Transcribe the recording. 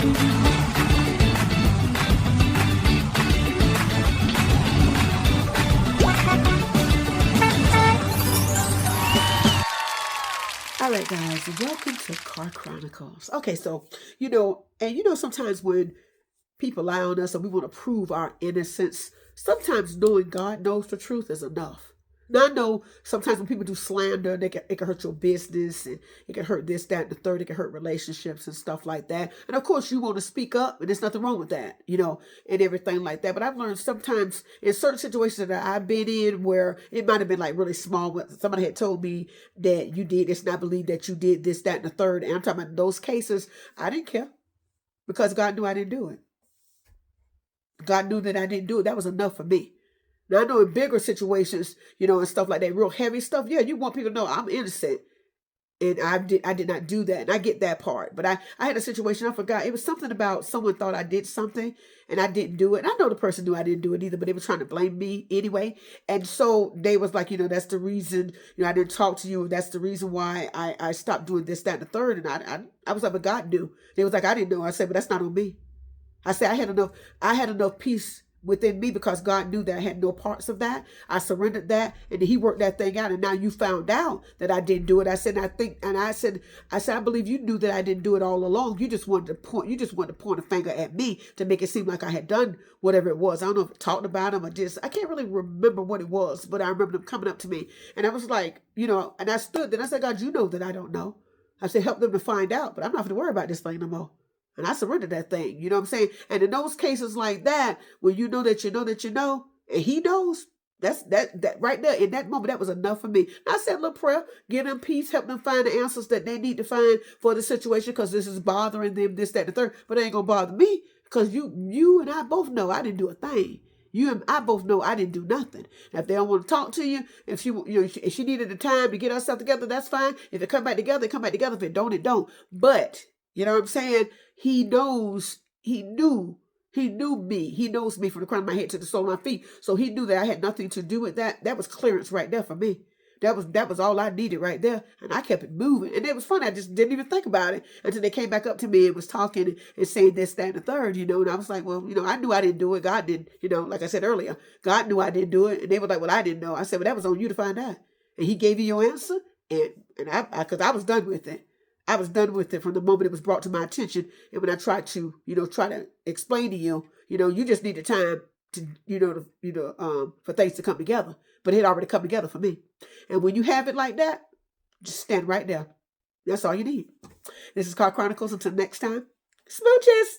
All right, guys, welcome to Car Chronicles. Okay, so, sometimes when people lie on us and we want to prove our innocence, sometimes knowing God knows the truth is enough. Now, I know sometimes when people do slander, it can hurt your business, and it can hurt this, that, and the third. It can hurt relationships and stuff like that. And of course, you want to speak up, and there's nothing wrong with that, and everything like that. But I've learned sometimes in certain situations that I've been in where it might have been like really small, when somebody had told me that you did this, and I believe that you did this, that, and the third. And I'm talking about those cases, I didn't care because God knew I didn't do it. God knew that I didn't do it. That was enough for me. Now, I know in bigger situations, and stuff like that, real heavy stuff, yeah, you want people to know I'm innocent. And I did not do that. And I get that part. But I had a situation, I forgot. It was something about someone thought I did something and I didn't do it. And I know the person knew I didn't do it either, but they were trying to blame me anyway. And so they was like, that's the reason, I didn't talk to you. That's the reason why I stopped doing this, that, and the third. And I was like, but God knew. They was like, I didn't know. I said, but that's not on me. I said, I had enough peace within me because God knew that I had no parts of that. I surrendered that, and he worked that thing out. And now you found out that I didn't do it. I said, I believe you knew that I didn't do it all along. You just wanted to point a finger at me to make it seem like I had done whatever it was. I don't know if I talked about him or just, I can't really remember what it was, but I remember them coming up to me. And I was like, and I stood there and I said, God, you know that I don't know. I said, help them to find out, but I'm not going to worry about this thing no more. And I surrendered that thing. You know what I'm saying? And in those cases like that, when you know that you know that you know, and he knows, that right there, in that moment, that was enough for me. And I said a little prayer, give them peace, help them find the answers that they need to find for the situation, because this is bothering them, this, that, and the third. But it ain't going to bother me, because you and I both know I didn't do a thing. You and I both know I didn't do nothing. Now, if they don't want to talk to you, if she needed the time to get herself together, that's fine. If it come back together, it come back together. If it don't, it don't. But, you know what I'm saying? He knew me. He knows me from the crown of my head to the sole of my feet. So he knew that I had nothing to do with that. That was clearance right there for me. That was all I needed right there. And I kept it moving. And it was funny. I just didn't even think about it until they came back up to me and was talking and saying this, that, and the third, And I was like, well, I knew I didn't do it. God did, like I said earlier, God knew I didn't do it. And they were like, well, I didn't know. I said, well, that was on you to find out. And he gave you your answer. And because I was done with it. I was done with it from the moment it was brought to my attention. And when I tried to, try to explain to you, you just need the time to, for things to come together. But it had already come together for me. And when you have it like that, just stand right there. That's all you need. This is Car Chronicles. Until next time, smooches.